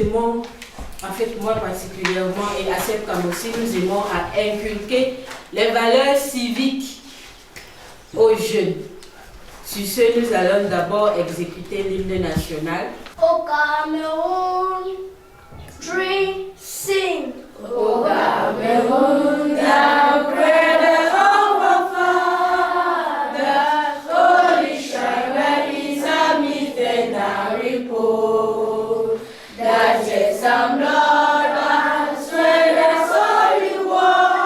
aimons, en fait moi particulièrement et ACEPCAM aussi, nous aimons à inculquer les valeurs civiques aux jeunes. Sur ce, nous allons d'abord exécuter l'hymne national. Au Cameroun, drink, sing. Au Cameroun, d'après the home of Father, holy shrine where is a meet and a repose. That is some blood and sweat and holy waters.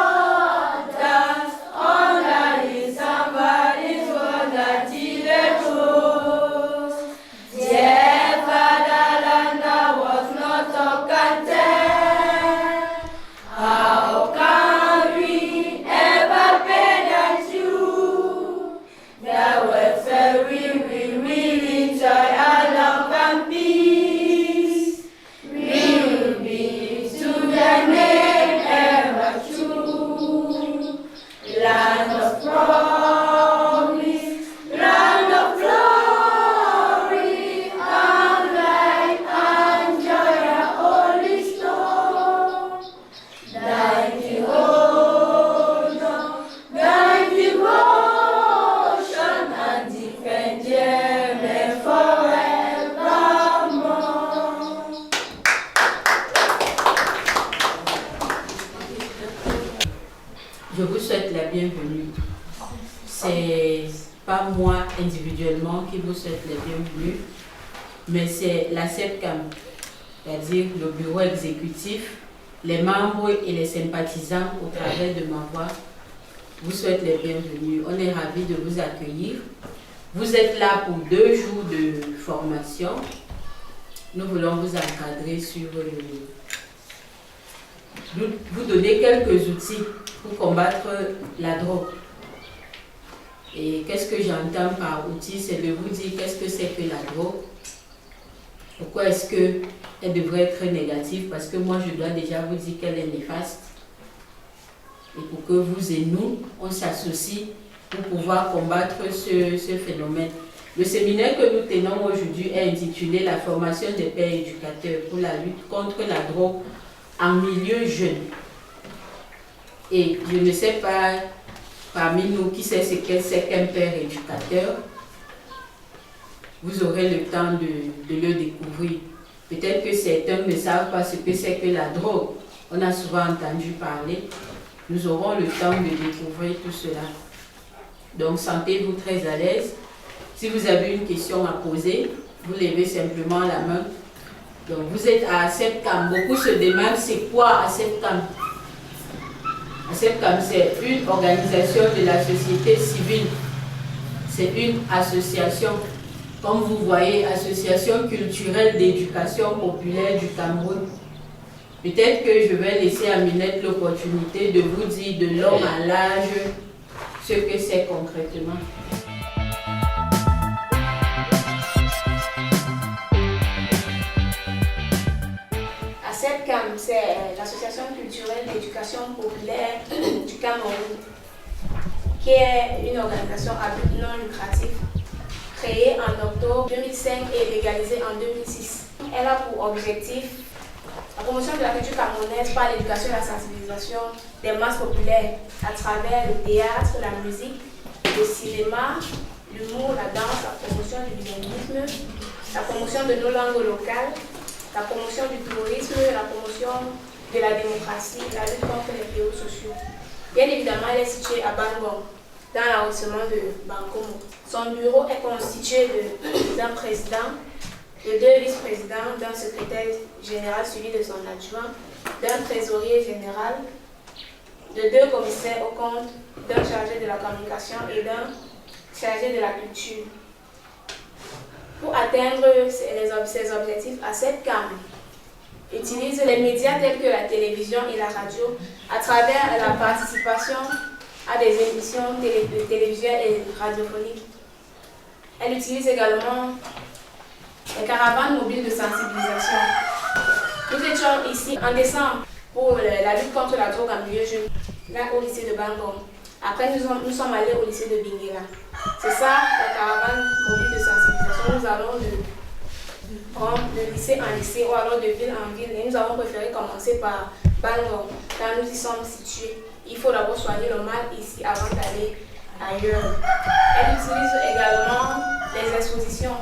Under his somebody's water till it rose. Dear fatherland, I was not so content. How can we ever pay that you? The welfare we will enjoy our love and peace. We will be to the name ever true. Land of promise, land of glory, and light and joy are holy stone. Thine devotion and defend Yemen forevermore. Je vous souhaite la bienvenue. C'est pas moi individuellement qui vous souhaite la bienvenue, mais c'est la CEPCAM, c'est-à-dire le bureau exécutif, les membres et les sympathisants au travers de ma voix vous souhaitent les bienvenus. On est ravis de vous accueillir. Vous êtes là pour 2 jours de formation. Nous voulons vous encadrer sur vous donner quelques outils pour combattre la drogue. Et qu'est-ce que j'entends par outil? C'est de vous dire qu'est-ce que c'est que la drogue. Pourquoi est-ce qu'elle devrait être négative? Parce que moi, je dois déjà vous dire qu'elle est néfaste. Et pour que vous et nous, on s'associe pour pouvoir combattre ce phénomène. Le séminaire que nous tenons aujourd'hui est intitulé « La formation des pères éducateurs pour la lutte contre la drogue en milieu jeune ». Et je ne sais pas parmi nous qui sait ce que c'est qu'un père éducateur. Vous aurez le temps de le découvrir. Peut-être que certains ne savent pas ce que c'est que la drogue. On a souvent entendu parler. Nous aurons le temps de découvrir tout cela. Donc, sentez-vous très à l'aise. Si vous avez une question à poser, vous levez simplement la main. Donc, vous êtes à ACEPCAM. Beaucoup se demandent c'est quoi ACEPCAM. ACEPCAM, c'est une organisation de la société civile. C'est une association. Comme vous voyez, Association culturelle d'éducation populaire du Cameroun. Peut-être que je vais laisser à Minette l'opportunité de vous dire de l'homme à l'âge ce que c'est concrètement. ACEPCAM, c'est l'association culturelle d'éducation populaire du Cameroun, qui est une organisation à but non lucratif, créée en octobre 2005 et légalisée en 2006. Elle a pour objectif la promotion de la culture camerounaise par l'éducation et la sensibilisation des masses populaires à travers le théâtre, la musique, le cinéma, l'humour, la danse, la promotion du bilinguisme, la promotion de nos langues locales, la promotion du tourisme, la promotion de la démocratie, la lutte contre les fléaux sociaux. Bien évidemment, elle est située à Bangong, dans l'arrondissement de Bankomo. Son bureau est constitué d'un président, de 2 vice-présidents, d'un secrétaire général suivi de son adjoint, d'un trésorier général, de 2 commissaires aux comptes, d'un chargé de la communication et d'un chargé de la culture. Pour atteindre ces objectifs, ACEPCAM utilise les médias tels que la télévision et la radio à travers la participation à des émissions télévisuelles et radiophoniques. Elle utilise également les caravanes mobiles de sensibilisation. Nous étions ici en décembre pour la lutte contre la drogue en milieu jeune, là au lycée de Bangong. Après, nous sommes allés au lycée de Bingela. C'est ça, la caravane mobile de sensibilisation. Nous allons de lycée en lycée ou alors de ville en ville. Et nous avons préféré commencer par Bangor, car nous y sommes situés. Il faut d'abord soigner le mal ici avant d'aller ailleurs. Elle utilise également les expositions.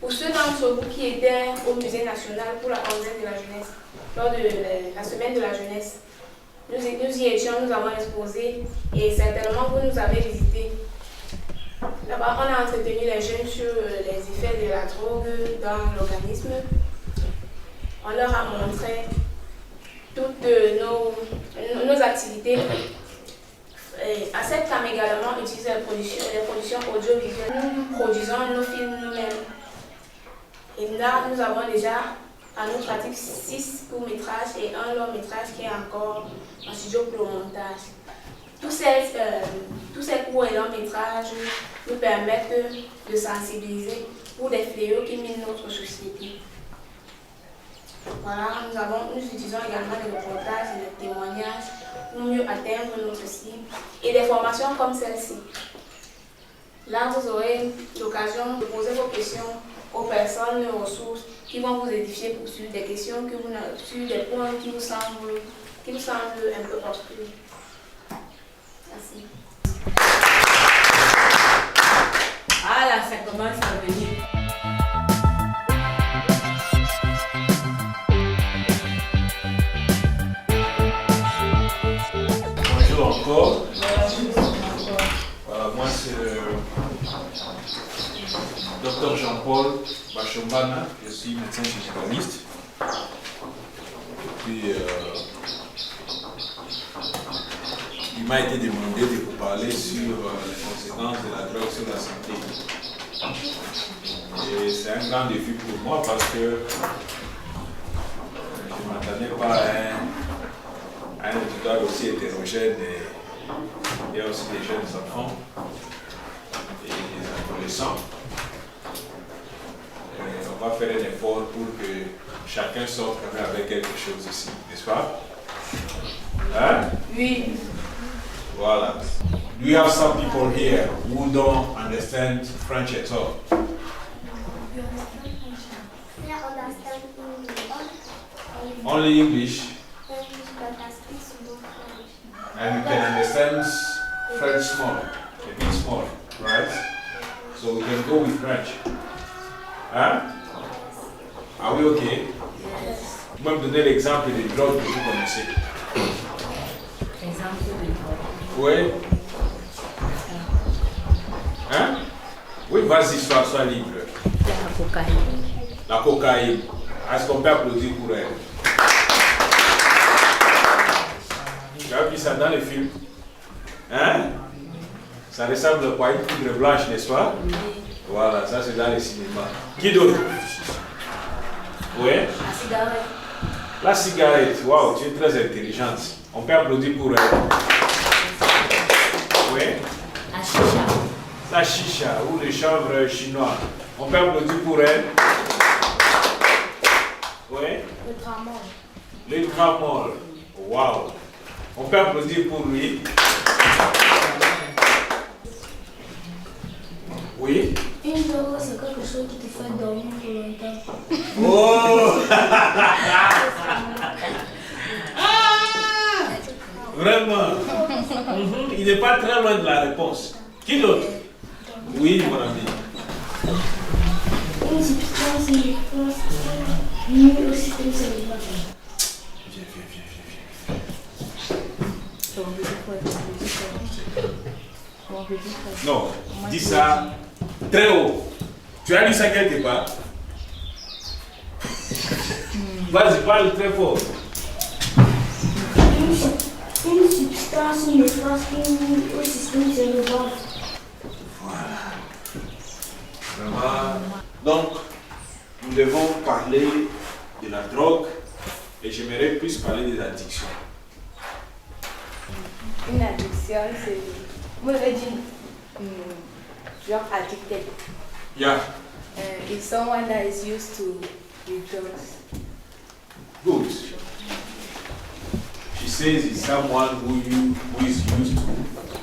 Pour ceux d'entre vous qui étaient au Musée national pour la 11e de la jeunesse, lors de la semaine de la jeunesse, nous y étions, nous avons exposé et certainement vous nous avez visité. Là-bas, on a entretenu les jeunes sur les effets de la drogue dans l'organisme. On leur a montré toutes nos activités. À cette cam également, utilise les productions audiovisuelles. Nous produisons nos films nous-mêmes. Et là, nous avons déjà à notre actif 6 courts-métrages et un long-métrage qui est encore en studio pour le montage. Tous ces courts et longs-métrages nous permettent de sensibiliser pour des fléaux qui minent notre société. Voilà, nous utilisons également des reportages et des témoignages pour mieux atteindre notre cible et des formations comme celle-ci. Là, vous aurez l'occasion de poser vos questions aux personnes ressources qui vont vous édifier sur des questions sur des points qui vous semblent un peu obscurs. Merci. Ah là, ça commence à venir. Bonjour encore. Voilà, moi c'est le Dr Jean-Paul Bachombana, je suis médecin généraliste. Puis il m'a été demandé de vous parler sur les conséquences de la drogue sur la santé. Et c'est un grand défi pour moi parce que je ne m'attendais pas à un auditoire aussi hétérogène et aussi des jeunes enfants et des adolescents. Et on va faire un effort pour que chacun sorte quand même avec quelque chose ici, n'est-ce pas? Hein? Oui. Voilà. Do you have some people here who don't understand French at all? Only English? And you can understand French small, a bit small, right? So we can go with French. Hein? Are we okay? Yes. Vous pouvez me donner l'exemple des drogues que vous connaissez? Exemple de drogue. Oui. Hein? Oui, vas-y, sois libre. La cocaïne. La cocaïne. Est-ce qu'on peut applaudir pour elle? Tu as vu ça dans les films? Hein? Ça ressemble à quoi? Une poudre blanche, n'est-ce pas? Oui. Voilà, ça c'est dans les cinémas. Qui d'autre? Oui? La cigarette. La cigarette. Waouh, tu es très intelligente. On peut applaudir pour elle. Oui? La chicha. La chicha ou le chanvre chinois. On peut applaudir pour elle. Oui? Le tramol. Le tramol. Waouh. On peut applaudir pour lui. Oui? Une drogue, c'est quelque chose qui te fait dormir pour longtemps. Oh! Vraiment? Il n'est pas très loin de la réponse. Qui d'autre? Oui, mon ami. Une substance qui nuit au système cérébral. Viens. Non, dis ça très haut. Tu as lu ça quelque part? Vas-y, parle très fort. Une substance néfaste qui nuit au système cérébral. Voilà. Vraiment. Donc, nous devons parler de la drogue et j'aimerais plus parler des addictions. Une addiction, c'est. Moi, je dis genre addicted. Yeah. It's someone that is used to drugs. Good. She says it's someone who is used to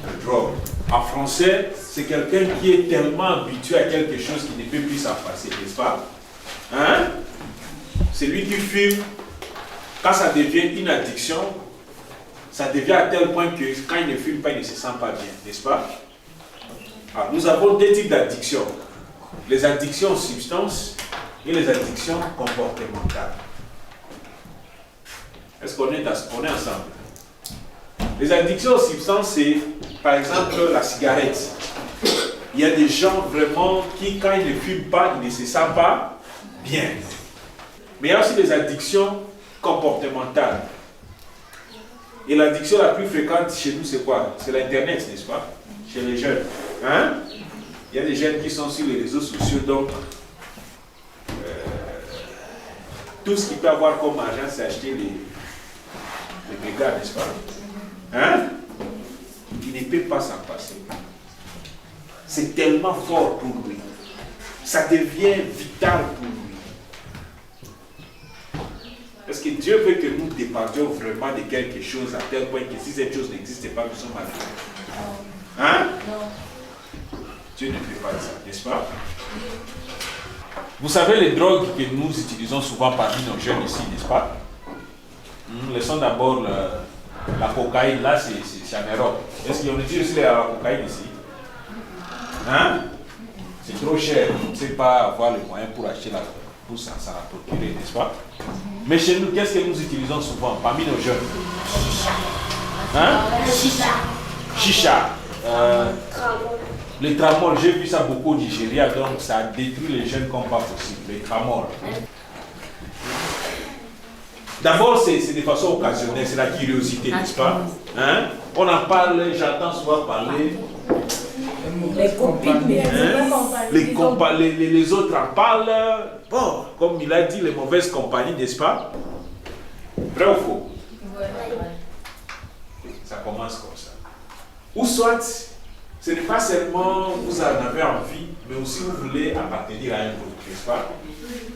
the drug. En français, c'est quelqu'un qui est tellement habitué à quelque chose qui ne peut plus s'en passer, n'est-ce pas? Hein? C'est lui qui fume. Quand ça devient une addiction, ça devient à tel point que quand il ne fume pas, il ne se sent pas bien, n'est-ce pas? Alors, nous avons deux types d'addictions. Les addictions aux substances et les addictions comportementales. Est-ce qu'on est ensemble? Les addictions aux substances, c'est par exemple la cigarette. Il y a des gens vraiment qui, quand ils ne fument pas, ils ne se sentent pas bien. Mais il y a aussi des addictions comportementales. Et l'addiction la plus fréquente chez nous, c'est quoi? C'est l'Internet, n'est-ce pas? Chez les jeunes. Hein? Il y a des jeunes qui sont sur les réseaux sociaux, donc tout ce qu'il peut avoir comme argent, c'est acheter les mégas, n'est-ce pas? Hein? Il ne peut pas s'en passer. C'est tellement fort pour lui. Ça devient vital pour lui. Parce que Dieu veut que nous dépendions vraiment de quelque chose à tel point que si cette chose n'existait pas, nous sommes malheureux. Hein? Dieu ne fait pas ça, n'est-ce pas? Vous savez les drogues que nous utilisons souvent parmi nos jeunes ici, n'est-ce pas? Laissons d'abord la cocaïne, là c'est en Europe. Est-ce qu'on utilise aussi la cocaïne ici? Hein? C'est trop cher, on ne sait pas avoir les moyens pour acheter pour ça la procurer, n'est-ce pas? Mais chez nous, qu'est-ce que nous utilisons souvent parmi nos jeunes? Hein? Chicha. Le tramol, j'ai vu ça beaucoup au Nigeria, donc ça détruit les jeunes comme pas possible. Le tramol. D'abord, c'est de façon occasionnelle, c'est la curiosité, n'est-ce pas? Hein? On en parle, j'entends souvent parler. Les copines, les autres en parlent. Bon, comme il a dit, les mauvaises compagnies, n'est-ce pas? Vrai ou faux? Ça commence comme ça. Ou soit, ce n'est pas seulement vous en avez envie, mais aussi vous voulez appartenir à un groupe, n'est-ce pas?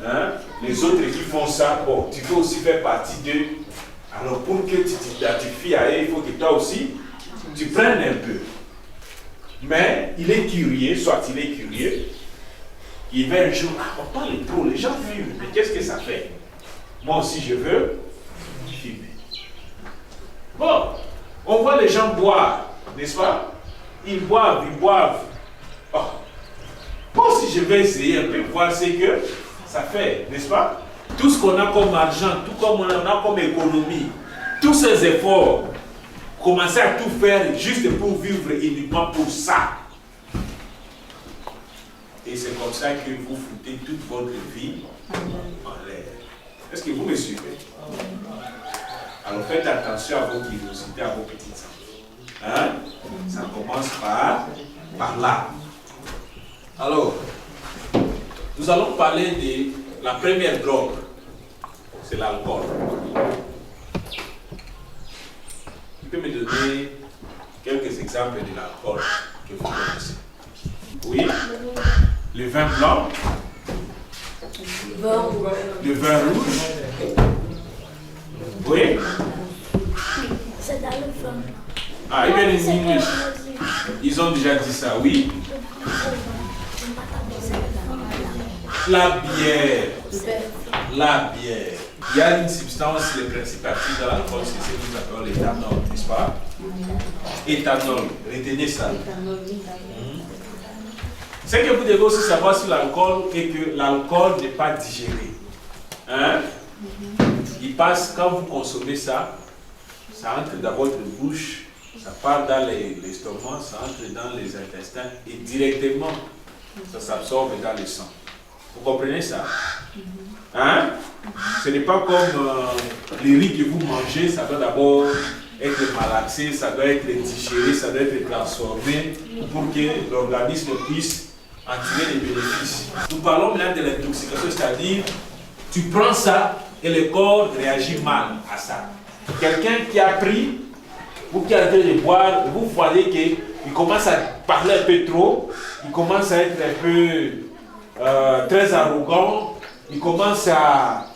Hein? Les autres qui font ça, bon, tu veux aussi faire partie d'eux. Alors pour que tu t'identifies à eux, il faut que toi aussi, tu prennes un peu. Mais il est curieux, soit il est curieux. Il va un jour, on parle trop, les gens fument, mais qu'est-ce que ça fait? Moi aussi je veux fumer. Bon, on voit les gens boire, n'est-ce pas? Ils boivent. Oh. Moi aussi je vais essayer un peu voir ce que ça fait, n'est-ce pas? Tout ce qu'on a comme argent, tout comme on a comme économie, tous ces efforts, commencer à tout faire juste pour vivre uniquement pour ça. Et c'est comme ça que vous foutez toute votre vie en l'air. Est-ce que vous me suivez? Alors faites attention à vos curiosités, à vos petites enfants. Hein? Ça commence par là. Alors, nous allons parler de la première drogue. C'est l'alcool. Tu peux me donner quelques exemples de l'alcool que vous connaissez? Oui? Le vin blanc? Le vin rouge? Oui? C'est dans le vin. Ah, even in English. Ils ont déjà dit ça, oui? La bière. La bière. Il y a une substance, le principe actif dans l'alcool, c'est ce que nous appelons l'éthanol, n'est-ce pas? Éthanol, retenez ça. Ce que vous devez aussi savoir sur l'alcool est que l'alcool n'est pas digéré. Hein? Il passe, quand vous consommez ça, ça entre dans votre bouche, ça part dans l'estomac, ça entre dans les intestins et directement, ça s'absorbe dans le sang. Vous comprenez ça? Hein? Ce n'est pas comme les riz que vous mangez, ça doit d'abord être malaxé, ça doit être digéré, ça doit être transformé pour que l'organisme puisse en tirer des bénéfices. Nous parlons maintenant de l'intoxication, c'est-à-dire tu prends ça et le corps réagit mal à ça. Quelqu'un qui a pris ou qui a arrêté de boire, vous voyez qu'il commence à parler un peu trop, il commence à être un peu très arrogant, il commence à...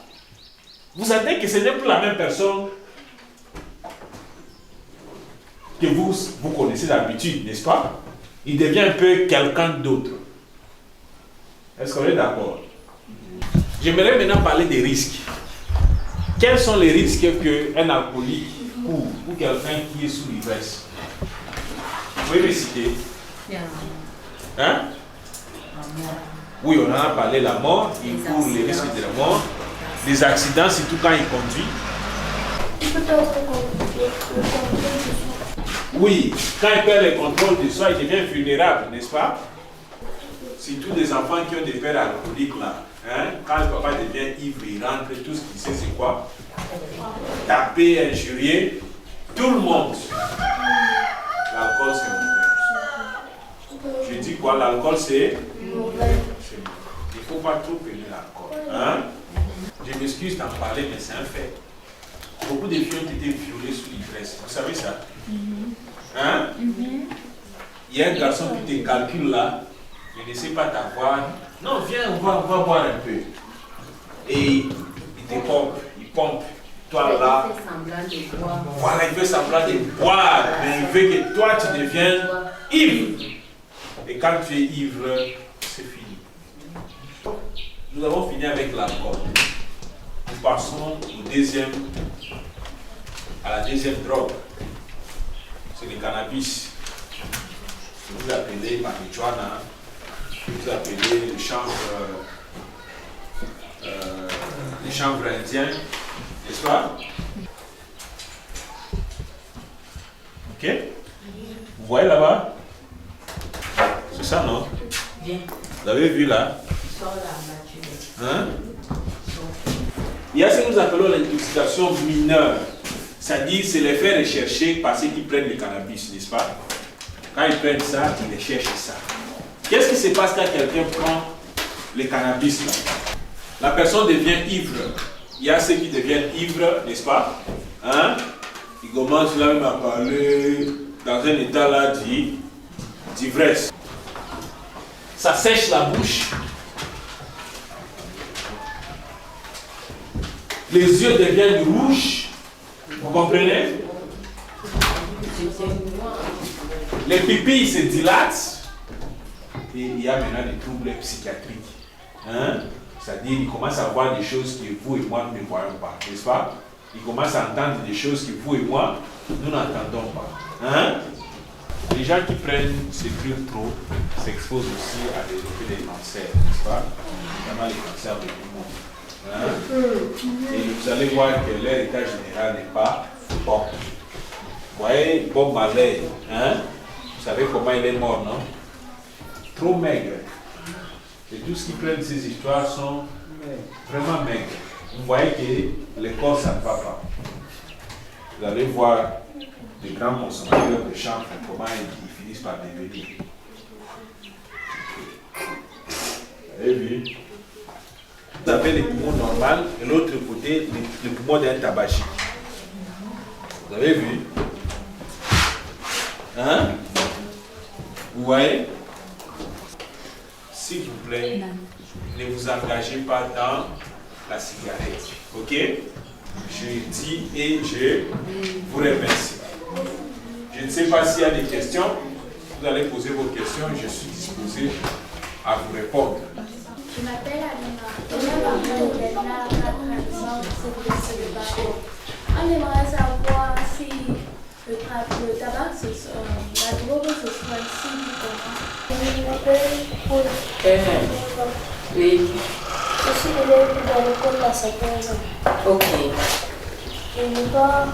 Vous savez que ce n'est plus la même personne que vous connaissez d'habitude, n'est-ce pas? Il devient un peu quelqu'un d'autre. Est-ce qu'on est d'accord? Je J'aimerais maintenant parler des risques. Quels sont les risques qu'un alcoolique ou quelqu'un qui est sous l'ivresse? Vous pouvez me citer? Hein? Oui, on en a parlé, la mort, il court les risques de la mort, les accidents, surtout quand il conduit. Oui, quand il perd le contrôle de soi, il devient vulnérable, n'est-ce pas? Surtout des enfants qui ont des pères alcooliques là. Hein? Quand le papa devient ivre, il rentre, tout ce qu'il sait c'est quoi? Taper, injurier, tout le monde. L'alcool c'est mauvais. Je dis quoi? L'alcool c'est mauvais. Il ne faut pas trop aimer l'alcool. Hein? Je m'excuse d'en parler, mais c'est un fait. Beaucoup de filles ont été violées sous l'ivresse. Vous savez ça? Hein? Il y a un garçon qui te calcule là, il ne sait pas t'avoir. Non, viens, on va boire un peu. Et il te pompe, il pompe. Toi là, Il fait semblant de boire. voilà, il fait semblant de boire, mais il veut que toi tu deviennes ivre. Et quand tu es ivre, c'est fini. Nous avons fini avec l'alcool. Nous passons à la deuxième drogue. C'est le cannabis. Que vous appelez marijuana, que vous appelez le chanvre indien, n'est-ce pas? Ok? Vous voyez là-bas? C'est ça, non? Viens, Vous avez vu là? sors la voiture. Hein? Il y a ce que nous appelons l'intoxication mineure. C'est-à-dire, c'est les faire rechercher par ceux qui prennent le cannabis, n'est-ce pas? Quand ils prennent ça, ils recherchent ça. Qu'est-ce qui se passe quand quelqu'un prend le cannabis là? La personne devient ivre. Il y a ceux qui deviennent ivres, n'est-ce pas? Hein? Ils commencent là même à parler dans un état là d'ivresse. Ça sèche la bouche. Les yeux deviennent rouges. Vous comprenez? Les pupilles se dilatent. Et il y a maintenant des troubles psychiatriques. Hein? C'est-à-dire, ils commencent à voir des choses que vous et moi ne voyons pas. N'est-ce pas? Ils commencent à entendre des choses que vous et moi, nous n'entendons pas. Hein? Les gens qui prennent ces trucs trop s'exposent aussi à développer des cancers, n'est-ce pas? Notamment les cancers de poumon. Hein? Et vous allez voir que leur état général n'est pas bon. Vous voyez, Bob Marley, hein? Vous savez comment il est mort, non? Trop maigre. Et tout ce qui prennent ces histoires sont vraiment maigres. Vous voyez que le corps, ça ne va pas. Vous allez voir des grands consommateurs de chanvre, comment ils finissent par devenir. Vous avez vu? Vous avez les poumons normaux et l'autre côté, les poumons d'un tabagique. Vous avez vu? Hein? Vous voyez? S'il vous plaît, ne vous engagez pas dans la cigarette. Ok? Je dis et je vous remercie. Je ne sais pas s'il y a des questions. Vous allez poser vos questions et je suis disposé à vous répondre. Je m'appelle Alina. On aimerait savoir si le tabac, la drogue, ce soit si comment. Je m'appelle Paul. Oui. Je suis élève dans l'école de la 5e. Ok. Je n'ai pas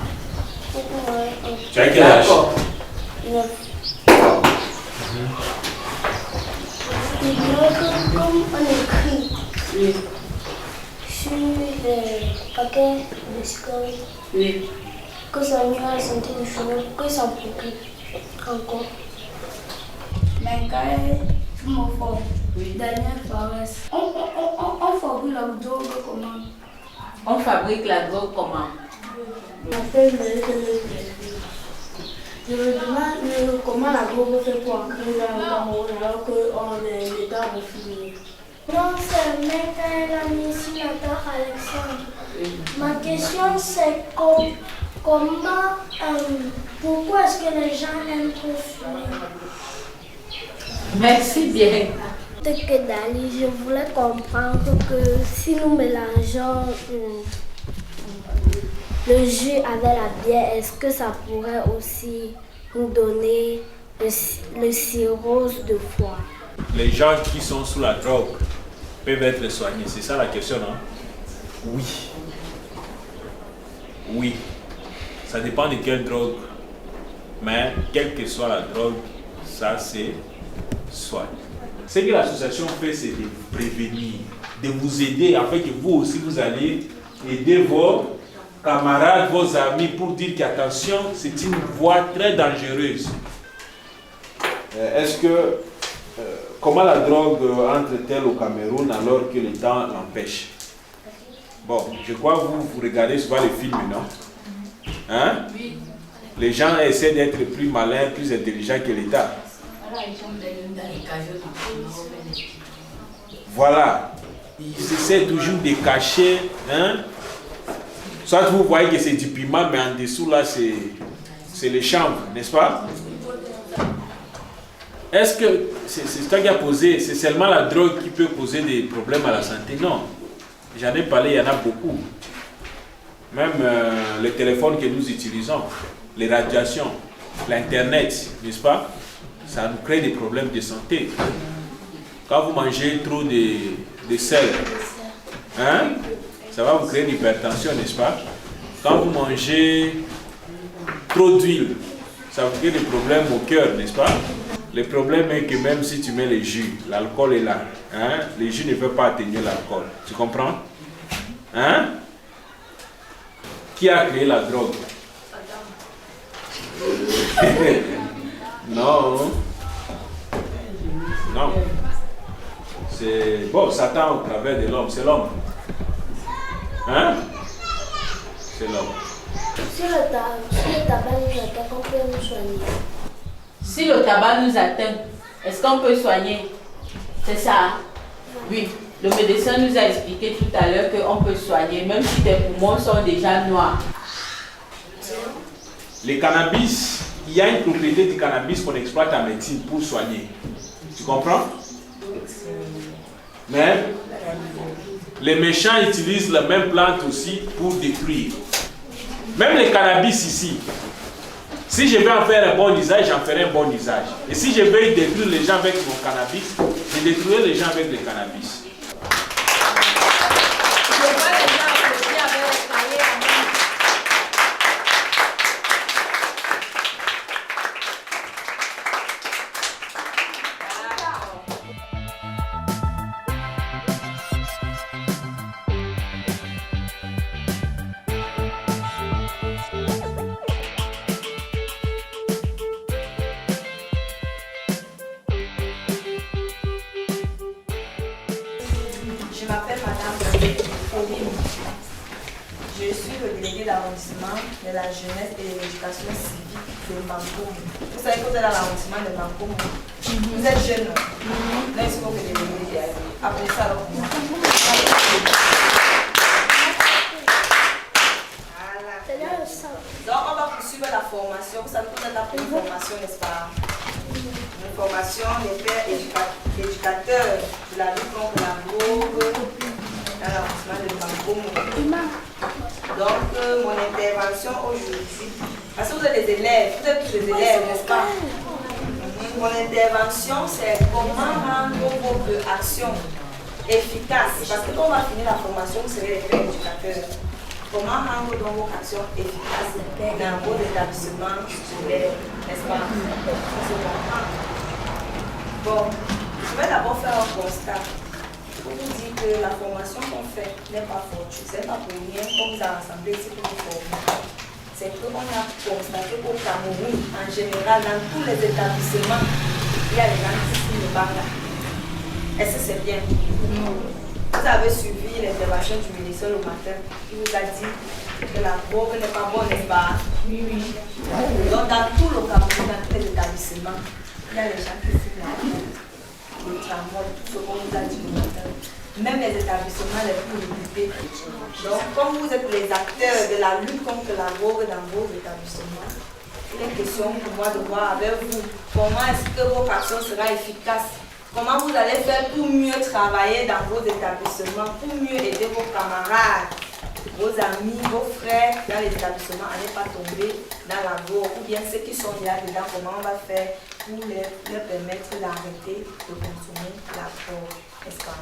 beaucoup moins. Tu as quel âge? 9. Et donc, comme on écrit Oui. sur les paquets de cigarettes, Oui. que ça nuit à la santé du chemin, que ça procure encore. Menkae Fumofo, Daniel Fares. On fabrique la drogue comment? On fabrique la drogue comment? Je m'appelle Marie-Thérèse Blessé. Je me demande comment la drogue fait pour entrer dans le Cameroun alors qu'on est l'État refusé. Non, c'est Menkae Sénateur Alexandre. Ma question c'est pourquoi est-ce que les gens aiment trop fumer? Merci bien. que Dali, je voulais comprendre que si nous mélangeons le jus avec la bière, est-ce que ça pourrait aussi nous donner le cirrhose de foie? Les gens qui sont sous la drogue peuvent être soignés, c'est ça la question, non? Oui. Oui. Ça dépend de quelle drogue. Mais quelle que soit la drogue, ça c'est soigné. Ce que l'association fait, c'est de vous prévenir, de vous aider afin que vous aussi vous allez aider vos camarades, vos amis pour dire qu'attention, c'est une voie très dangereuse. Est-ce que comment la drogue entre-t-elle au Cameroun alors que le temps l'empêche? Bon, je crois que vous regardez souvent les films, non? Hein? Oui. Les gens essaient d'être plus malins, plus intelligents que l'État. Voilà. Ils essaient toujours de cacher. Hein? Soit vous voyez que c'est du piment, mais en dessous, là, c'est les chambres, n'est-ce pas? Est-ce que c'est toi qui as posé, c'est seulement la drogue qui peut causer des problèmes à la santé? Non. J'en ai parlé, il y en a beaucoup. Même les téléphones que nous utilisons, les radiations, l'Internet, n'est-ce pas? Ça nous crée des problèmes de santé. Quand vous mangez trop de sel, hein, ça va vous créer une hypertension, n'est-ce pas? Quand vous mangez trop d'huile, ça vous crée des problèmes au cœur, n'est-ce pas? Le problème est que même si tu mets les jus, l'alcool est là. Hein? Les jus ne peuvent pas atténuer l'alcool. Tu comprends? Hein? Qui a créé la drogue? Non. Non. C'est bon, Satan au travers de l'homme, c'est l'homme. Hein? C'est l'homme. Si le tabac nous atteint, on peut nous soigner. Si le tabac nous atteint, est-ce qu'on peut soigner? C'est ça? Hein? Oui. Le médecin nous a expliqué tout à l'heure qu'on peut soigner, même si tes poumons sont déjà noirs. Le cannabis, il y a une propriété du cannabis qu'on exploite en médecine pour soigner. Tu comprends? Mais les méchants utilisent la même plante aussi pour détruire. Même le cannabis ici, si je veux en faire un bon usage, j'en ferai un bon usage. Et si je veux détruire les gens avec mon cannabis, je détruirai les gens avec le cannabis. Je m'appelle Madame Pauline. Je suis le délégué d'arrondissement de la jeunesse et de l'éducation civique de Bankoum. Vous savez que vous êtes dans l'arrondissement de Bankoum. Vous êtes jeune. Là, il faut que les délégués arrivent. Après ça, alors, voilà. Donc, on va poursuivre la formation. Vous savez que vous êtes là pour une formation, n'est-ce pas? Une formation des pères éducateurs de la lutte contre la drogue dans l'arrondissement de Bankoum. Donc, mon intervention aujourd'hui, parce que vous êtes des élèves, vous êtes tous des élèves, n'est-ce pas? Mon intervention, c'est comment rendre votre action efficace. Parce que quand on va finir la formation, vous serez les pères éducateurs. Comment rendre donc vos actions efficaces dans vos établissements scolaires, n'est-ce pas? Bon, je vais d'abord faire un constat. Pour vous dire que la formation qu'on fait n'est pas fortuite. Ce n'est pas pour rien qu'on vous a rassemblé ici pour vous former. C'est qu'on a constaté qu'au Cameroun, en général, dans tous les établissements, il y a les gens qui signent le bac. Est-ce que c'est bien? Vous avez suivi l'intervention du ministre le matin. Il vous a dit que la drogue n'est pas bonne, n'est-ce pas? Oui, oui. Donc, dans tout le Cameroun, dans tous les établissements, il y a les gens qui signent la drogue, le tramway, tout ce qu'on vous a dit le matin. Même les établissements les plus réputés. Donc, comme vous êtes les acteurs de la lutte contre la drogue dans vos établissements, il est question pour moi de voir avec vous comment est-ce que votre action sera efficace comment vous allez faire pour mieux travailler dans vos établissements, pour mieux aider vos camarades, vos amis, vos frères dans les établissements à ne pas tomber dans la voie, ou bien ceux qui sont déjà dedans, comment on va faire pour leur permettre d'arrêter de consommer la drogue, n'est-ce pas?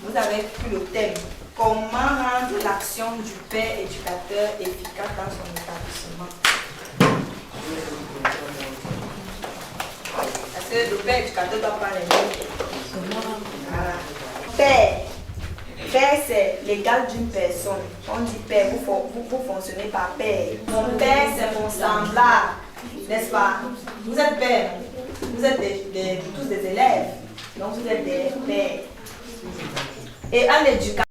Vous avez pris le thème, comment rendre l'action du père éducateur efficace dans son établissement. Parce que le père éducateur doit prendre les mots. Voilà. Père. Père, c'est l'égal d'une personne. On dit père, vous fonctionnez par père. Mon père, c'est mon semblable. N'est-ce pas? Vous êtes père. Vous êtes tous des élèves. Donc, vous êtes des pères. Et un éducateur.